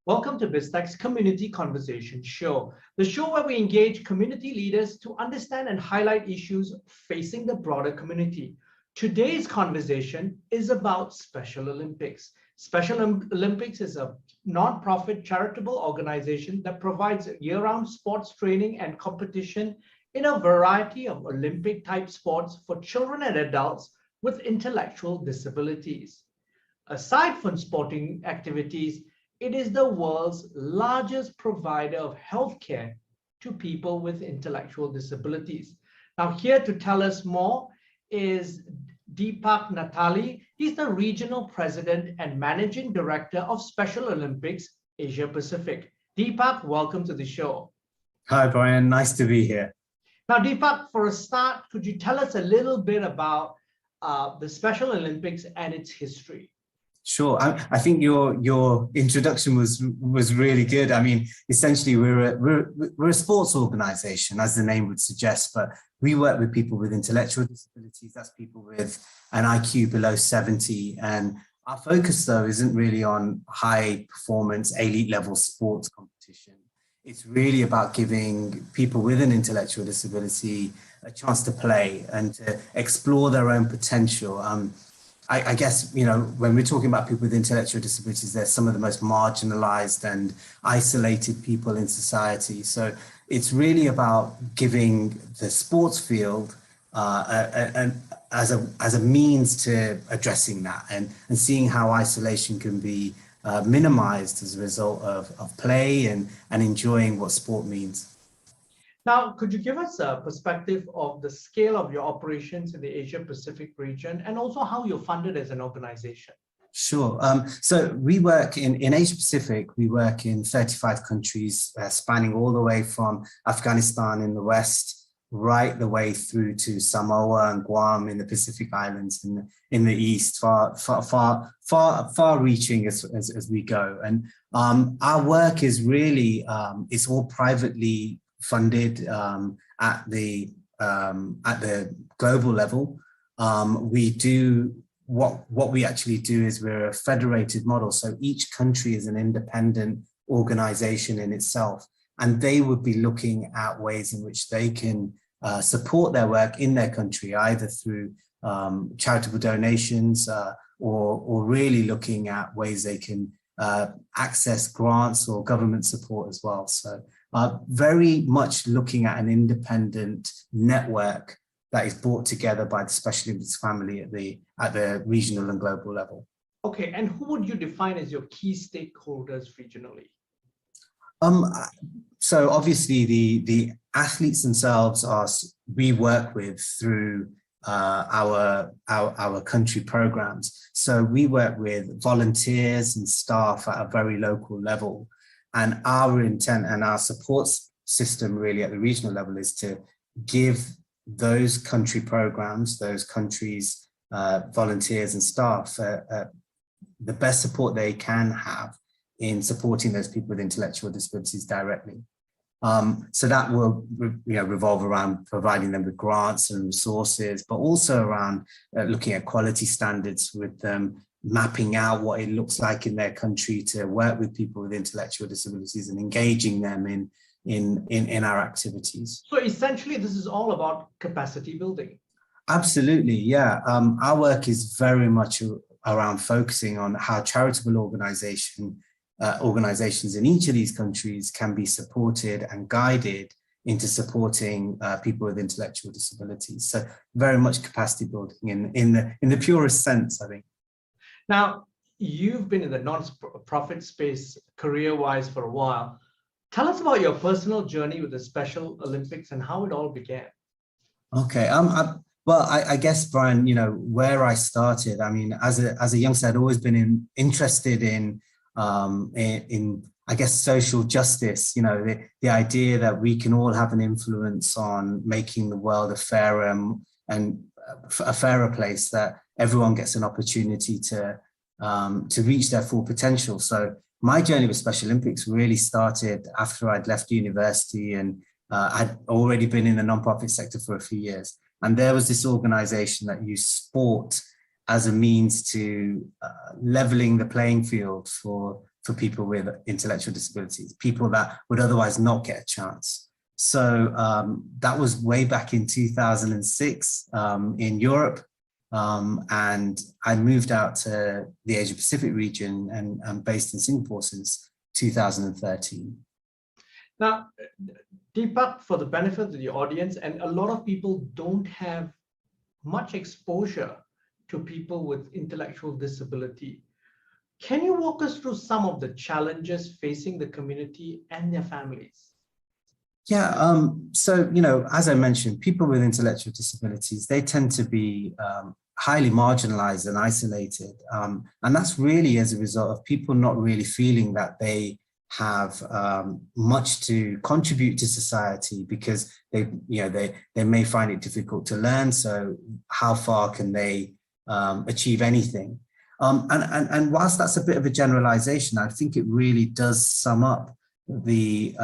Welcome to Biztech's Community Conversation Show, the show where we engage community leaders to understand and highlight issues facing the broader community. Today's conversation is about Special Olympics. Special Olympics is a non-profit charitable organization that provides year-round sports training and competition in a variety of Olympic-type sports for children and adults with intellectual disabilities. Aside from sporting activities, it is the world's largest provider of healthcare to people with intellectual disabilities. Now, here to tell us more is Dipak Natali. He's the Regional President and Managing Director of Special Olympics Asia Pacific. Dipak, welcome to the show. Hi, Brian. Nice to be here. Now, Dipak, for a start, could you tell us a little bit about the Special Olympics and its history? Sure. I think your introduction was really good. I mean, essentially, we're a sports organization, as the name would suggest, but we work with people with intellectual disabilities. That's people with an IQ below 70. And our focus, though, isn't really on high performance, elite level sports competition. It's really about giving people with an intellectual disability a chance to play and to explore their own potential. I guess, you know, when we're talking about people with intellectual disabilities, they're some of the most marginalized and isolated people in society. So it's really about giving the sports field as a means to addressing that and seeing how isolation can be minimized as a result of play and enjoying what sport means. Now, could you give us a perspective of the scale of your operations in the Asia Pacific region and also how you're funded as an organization? Sure. So we work in Asia Pacific, we work in 35 countries, spanning all the way from Afghanistan in the west, right the way through to Samoa and Guam in the Pacific Islands in the east, far reaching as we go. And our work is really, it's all privately funded at the global level. We do what we actually do is we're a federated model. So each country is an independent organization in itself, and they would be looking at ways in which they can support their work in their country, either through charitable donations or really looking at ways they can access grants or government support as well. So very much looking at an independent network that is brought together by the Special Olympics family at the regional and global level. Okay, and who would you define as your key stakeholders regionally? So obviously the athletes themselves we work with through our country programs. So we work with volunteers and staff at a very local level. And our intent and our support system really at the regional level is to give those country programs, those countries, volunteers and staff, the best support they can have in supporting those people with intellectual disabilities directly. So that will revolve around providing them with grants and resources, but also around looking at quality standards with them, mapping out what it looks like in their country to work with people with intellectual disabilities and engaging them in our activities. So essentially, this is all about capacity building. Absolutely, yeah. Our work is very much around focusing on how charitable organizations in each of these countries can be supported and guided into supporting people with intellectual disabilities. So very much capacity building in the purest sense, I think. Now, you've been in the non-profit space career-wise for a while. Tell us about your personal journey with the Special Olympics and how it all began. Okay, well, I guess, Brian, you know, where I started, I mean, as a youngster, I'd always been interested in I guess, social justice, you know, the idea that we can all have an influence on making the world a fairer and a fairer place, that everyone gets an opportunity to reach their full potential. So my journey with Special Olympics really started after I'd left university and I'd already been in the nonprofit sector for a few years. And there was this organization that used sport as a means to leveling the playing field for people with intellectual disabilities, people that would otherwise not get a chance. So that was way back in 2006 in Europe. And I moved out to the Asia Pacific region and I'm based in Singapore since 2013. Now, Dipak, for the benefit of the audience, and a lot of people don't have much exposure to people with intellectual disability. Can you walk us through some of the challenges facing the community and their families? Yeah, so, you know, as I mentioned, people with intellectual disabilities, they tend to be highly marginalized and isolated. And that's really as a result of people not really feeling that they have much to contribute to society because they may find it difficult to learn. So how far can they achieve anything? And whilst that's a bit of a generalization, I think it really does sum up the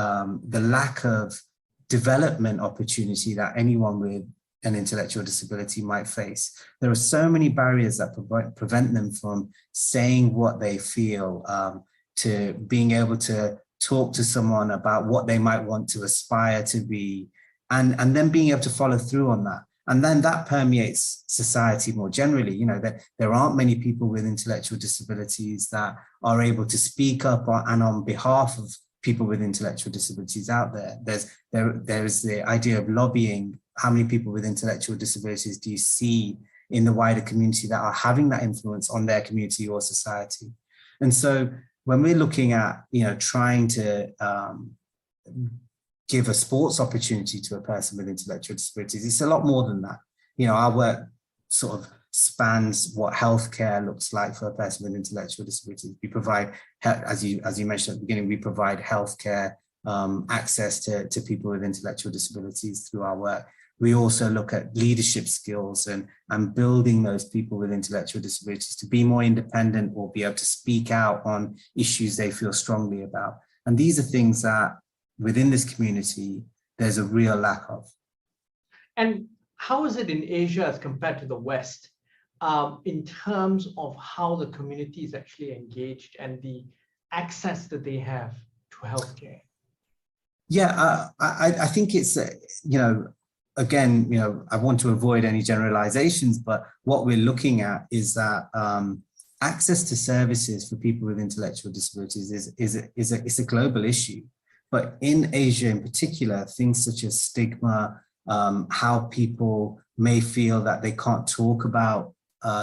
lack of development opportunity that anyone with an intellectual disability might face. There are so many barriers that prevent them from saying what they feel, to being able to talk to someone about what they might want to aspire to be, and then being able to follow through on that. And then that permeates society more generally. You know, there aren't many people with intellectual disabilities that are able to speak up and on behalf of people with intellectual disabilities out there. There is the idea of lobbying. How many people with intellectual disabilities do you see in the wider community that are having that influence on their community or society? And so when we're looking at, you know, trying to give a sports opportunity to a person with intellectual disabilities, it's a lot more than that. You know, our work sort of spans what healthcare looks like for a person with intellectual disabilities. We provide, as you mentioned at the beginning, we provide healthcare access to people with intellectual disabilities through our work. We also look at leadership skills and building those people with intellectual disabilities to be more independent or be able to speak out on issues they feel strongly about. And these are things that within this community, there's a real lack of. And how is it in Asia as compared to the West in terms of how the community is actually engaged and the access that they have to healthcare? Yeah, I think it's, you know, again, you know, I want to avoid any generalizations, but what we're looking at is that access to services for people with intellectual disabilities is a global issue. But in Asia in particular, things such as stigma, how people may feel that they can't talk about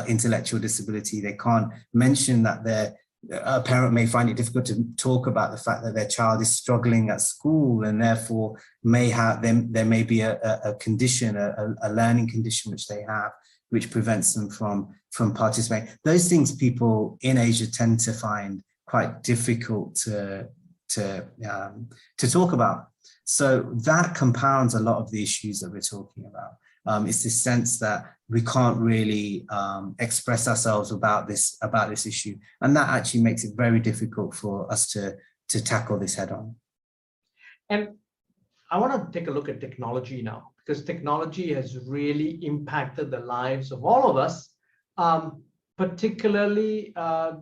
intellectual disability, they can't mention that a parent may find it difficult to talk about the fact that their child is struggling at school and therefore there may be a condition, a learning condition which they have, which prevents them from participating. Those things people in Asia tend to find quite difficult to talk about. So that compounds a lot of the issues that we're talking about. It's this sense that we can't really express ourselves about this issue, and that actually makes it very difficult for us to tackle this head on. And I want to take a look at technology now, because technology has really impacted the lives of all of us, particularly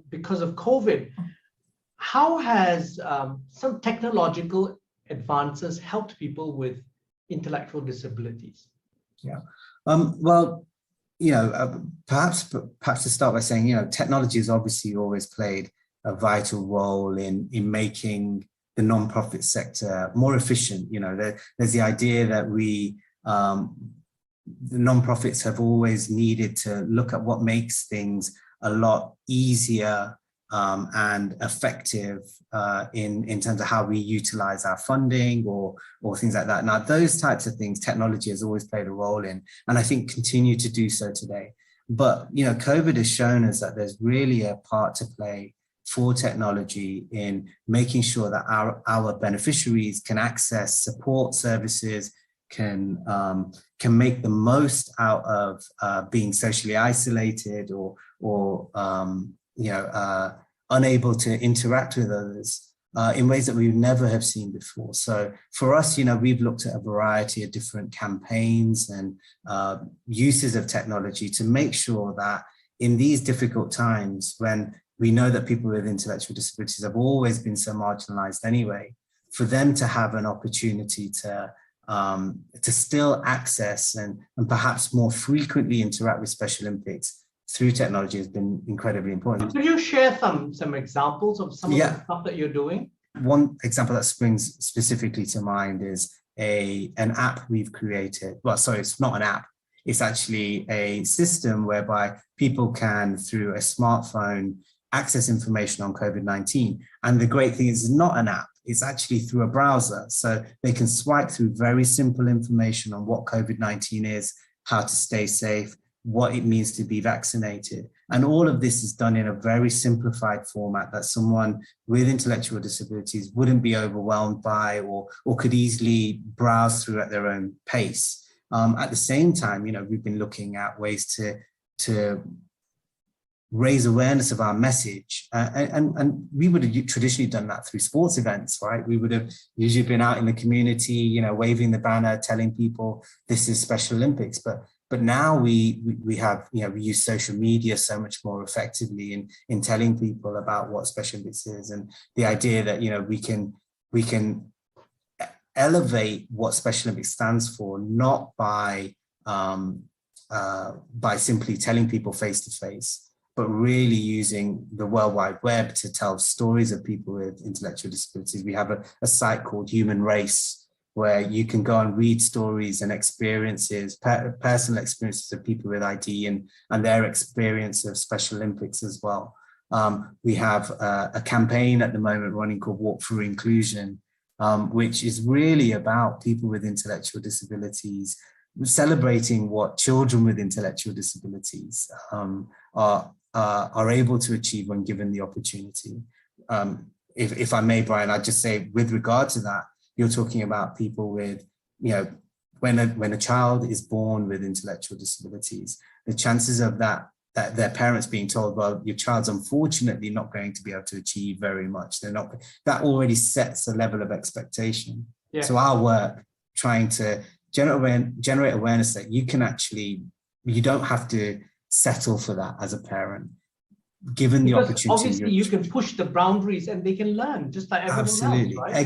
because of COVID. How has some technological advances helped people with intellectual disabilities? Yeah, well, you know, perhaps to start by saying, you know, technology has obviously always played a vital role in making the non-profit sector more efficient. You know, there's the idea that the non-profits have always needed to look at what makes things a lot easier and effective in terms of how we utilize our funding or things like that. Now, those types of things, technology has always played a role in, and I think continue to do so today. But, you know, COVID has shown us that there's really a part to play for technology in making sure that our beneficiaries can access support services, can make the most out of being socially isolated or unable to interact with others in ways that we would never have seen before. So for us, you know, we've looked at a variety of different campaigns and uses of technology to make sure that in these difficult times, when we know that people with intellectual disabilities have always been so marginalized anyway, for them to have an opportunity to still access and perhaps more frequently interact with Special Olympics through technology has been incredibly important. Could you share some examples of some of the stuff that you're doing? One example that springs specifically to mind is an app we've created. Well, sorry, it's not an app. It's actually a system whereby people can, through a smartphone, access information on COVID-19. And the great thing is it's not an app. It's actually through a browser. So they can swipe through very simple information on what COVID-19 is, how to stay safe, what it means to be vaccinated. And all of this is done in a very simplified format that someone with intellectual disabilities wouldn't be overwhelmed by or could easily browse through at their own pace. At the same time, we've been looking at ways to raise awareness of our message. And we would have traditionally done that through sports events, right? We would have usually been out in the community, waving the banner, telling people this is Special Olympics. But now we have, we use social media so much more effectively in telling people about what Special Olympics is, and the idea that, we can elevate what Special Olympics stands for, not by simply telling people face to face, but really using the World Wide Web to tell stories of people with intellectual disabilities. We have a site called Human Race, where you can go and read stories and experiences, personal experiences of people with ID and their experience of Special Olympics as well. We have a campaign at the moment running called Walk Through Inclusion, which is really about people with intellectual disabilities, celebrating what children with intellectual disabilities are able to achieve when given the opportunity. If I may, Brian, I'd just say with regard to that, you're talking about people with, when a child is born with intellectual disabilities, the chances of that their parents being told, well, your child's unfortunately not going to be able to achieve very much. That already sets a level of expectation. Yeah. So our work trying to generate awareness that you don't have to settle for that as a parent. Given the opportunity, obviously you can push the boundaries and they can learn just like everyone else, right?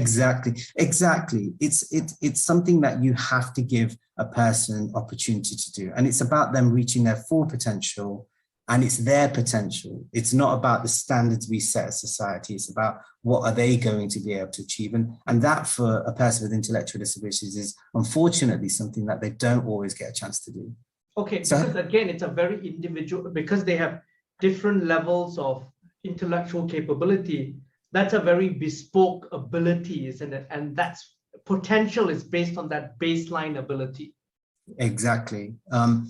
Exactly. It's something that you have to give a person opportunity to do, and it's about them reaching their full potential, and it's their potential. It's not about the standards we set as society. It's about what are they going to be able to achieve, and that for a person with intellectual disabilities is unfortunately something that they don't always get a chance to do. Okay, so, because again, it's a very individual, because they have different levels of intellectual capability. That's a very bespoke ability, isn't it? And that's potential is based on that baseline ability. Exactly. And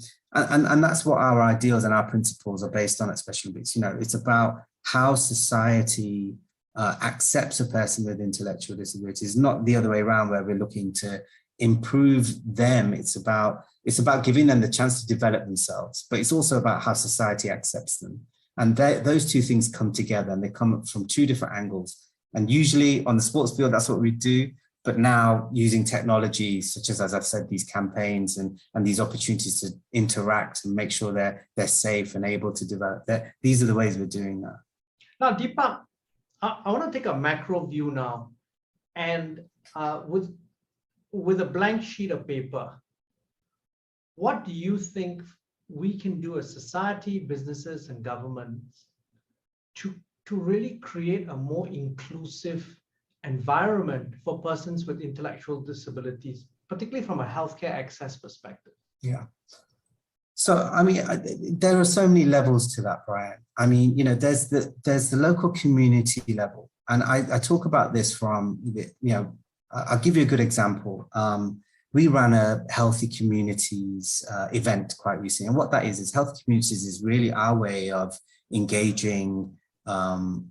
that's what our ideals and our principles are based on at Special Olympics. It's about how society accepts a person with intellectual disabilities, not the other way around where we're looking to improve them. It's about giving them the chance to develop themselves, but it's also about how society accepts them. And those two things come together, and they come from two different angles. And usually on the sports field, that's what we do. But now using technology, such as I've said, these campaigns and these opportunities to interact and make sure they're safe and able to develop, these are the ways we're doing that. Now, Dipak, I want to take a macro view now. And with a blank sheet of paper, what do you think we can do as society, businesses, and governments to really create a more inclusive environment for persons with intellectual disabilities, particularly from a healthcare access perspective? Yeah. So, there are so many levels to that, Brian. There's the local community level. And I talk about this from, I'll give you a good example. We ran a Healthy Communities event quite recently. And what that is Healthy Communities is really our way of engaging the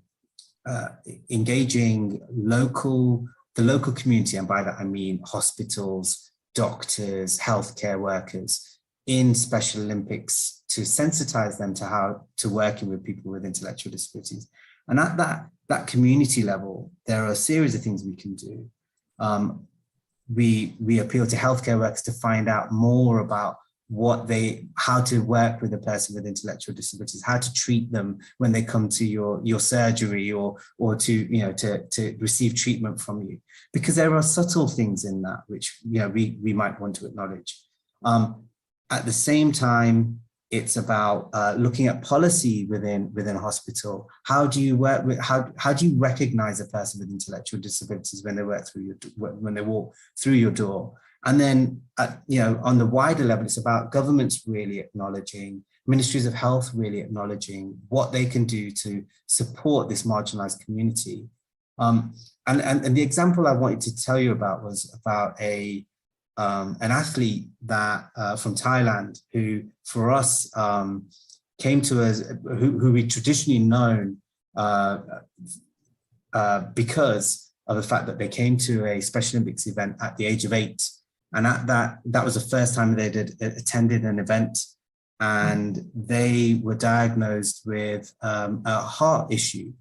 local community. And by that, I mean hospitals, doctors, healthcare workers in Special Olympics to sensitize them to working with people with intellectual disabilities. And at that community level, there are a series of things we can do. We appeal to healthcare workers to find out more about how to work with a person with intellectual disabilities, how to treat them when they come to your surgery or to receive treatment from you, because there are subtle things in that which we might want to acknowledge. At the same time, it's about looking at policy within a hospital. How do you work with how do you recognize a person with intellectual disabilities when they walk through your door? And then, on the wider level, it's about governments really acknowledging, ministries of health really acknowledging what they can do to support this marginalized community. And the example I wanted to tell you about was about an athlete that from Thailand who, for us, came to us, who we traditionally known because of the fact that they came to a Special Olympics event at the age of 8. And that was the first time they'd attended an event, and they were diagnosed with a heart issue.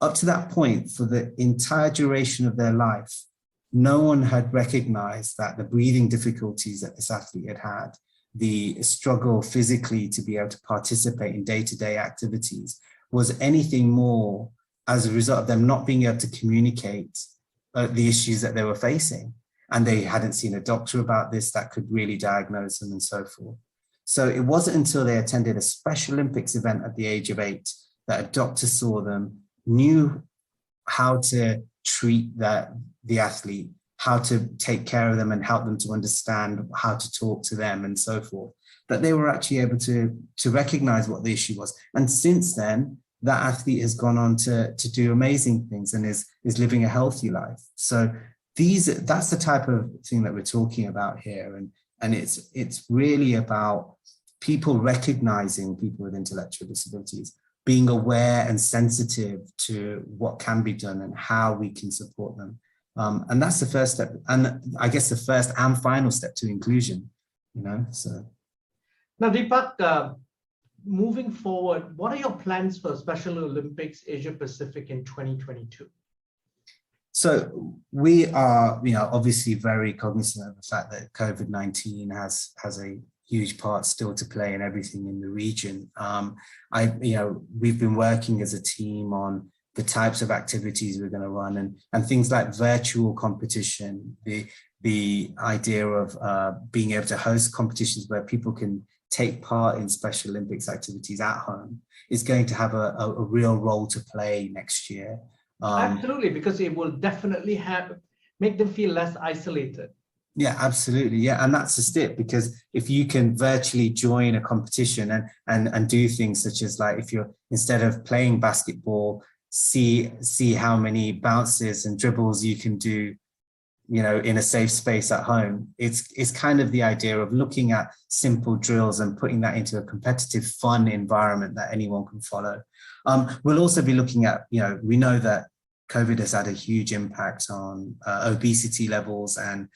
Up to that point, for the entire duration of their life, no one had recognized that the breathing difficulties that this athlete had had, the struggle physically to be able to participate in day-to-day activities, was anything more as a result of them not being able to communicate the issues that they were facing. And they hadn't seen a doctor about this that could really diagnose them and so forth. So it wasn't until they attended a Special Olympics event at the age of 8 that a doctor saw them, knew how to treat the athlete, how to take care of them and help them to understand how to talk to them and so forth, that they were actually able to recognize what the issue was. And since then, that athlete has gone on to do amazing things and is living a healthy life. So that's the type of thing that we're talking about here. And it's really about people recognizing people with intellectual disabilities, being aware and sensitive to what can be done and how we can support them. And that's the first step. And I guess the first and final step to inclusion, so. Now, Dipak, moving forward, what are your plans for Special Olympics Asia Pacific in 2022? So we are, obviously very cognizant of the fact that COVID-19 has a huge part still to play in everything in the region. We've been working as a team on the types of activities we're going to run and things like virtual competition, the idea of being able to host competitions where people can take part in Special Olympics activities at home is going to have a real role to play next year. Absolutely, because it will definitely make them feel less isolated. Yeah, absolutely. Yeah, and that's just it, because if you can virtually join a competition and do things such as, like, if you're, instead of playing basketball, see how many bounces and dribbles you can do, in a safe space at home. It's kind of the idea of looking at simple drills and putting that into a competitive, fun environment that anyone can follow. We'll also be looking at, we know that COVID has had a huge impact on obesity levels and,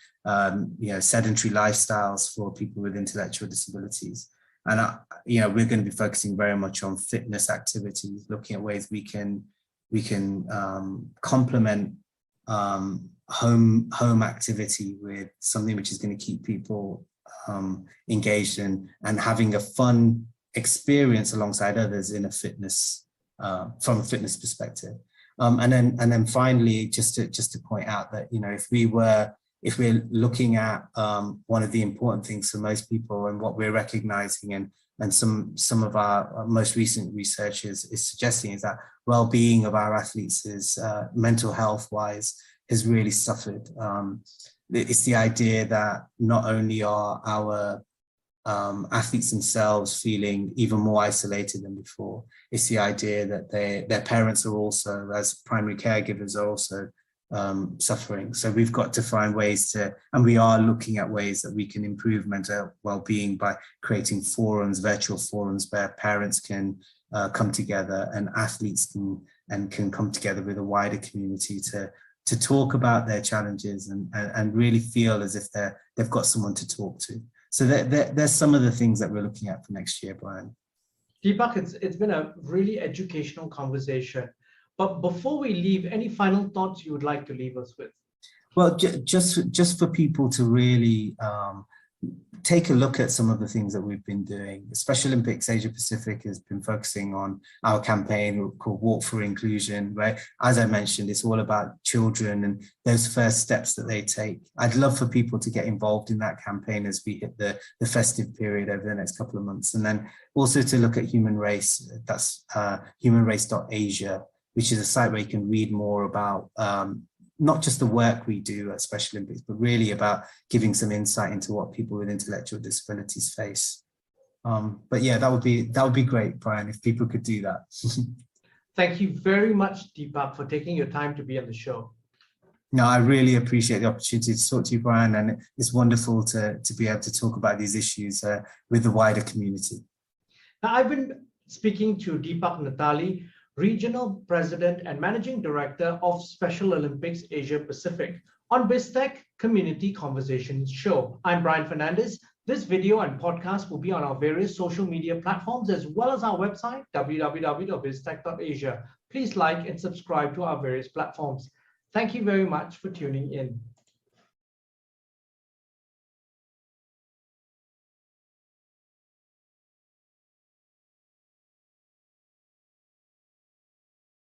sedentary lifestyles for people with intellectual disabilities. And, we're going to be focusing very much on fitness activities, looking at ways we can complement home activity with something which is going to keep people engaged and having a fun experience alongside others in a fitness, from a fitness perspective. And then finally, just to point out that, if we're looking at one of the important things for most people, and what we're recognizing and some of our most recent research is suggesting, is that well-being of our athletes is mental health wise has really suffered. It's the idea that not only are our athletes themselves feeling even more isolated than before, it's the idea that their parents are also, as primary caregivers, are also suffering. So we've got to find ways and we are looking at ways that we can improve mental well-being by creating forums, virtual forums, where parents can come together and athletes can come together with a wider community to talk about their challenges and really feel as if they've got someone to talk to. So there's some of the things that we're looking at for next year, Brian. Dipak, it's been a really educational conversation. But before we leave, any final thoughts you would like to leave us with? Well, just for people to really take a look at some of the things that we've been doing. The Special Olympics Asia Pacific has been focusing on our campaign called Walk for Inclusion, where, as I mentioned, it's all about children and those first steps that they take. I'd love for people to get involved in that campaign as we hit the festive period over the next couple of months. And then also to look at Human Race, that's humanrace.asia, which is a site where you can read more about not just the work we do at Special Olympics, but really about giving some insight into what people with intellectual disabilities face. But yeah, that would be great, Brian, if people could do that. Thank you very much, Dipak, for taking your time to be on the show. No, I really appreciate the opportunity to talk to you, Brian, and it's wonderful to be able to talk about these issues with the wider community. Now, I've been speaking to Dipak Natali, Regional President and Managing Director of Special Olympics Asia Pacific, on Biztech Community Conversations Show. I'm Brian Fernandez. This video and podcast will be on our various social media platforms as well as our website, www.biztech.asia. Please like and subscribe to our various platforms. Thank you very much for tuning in.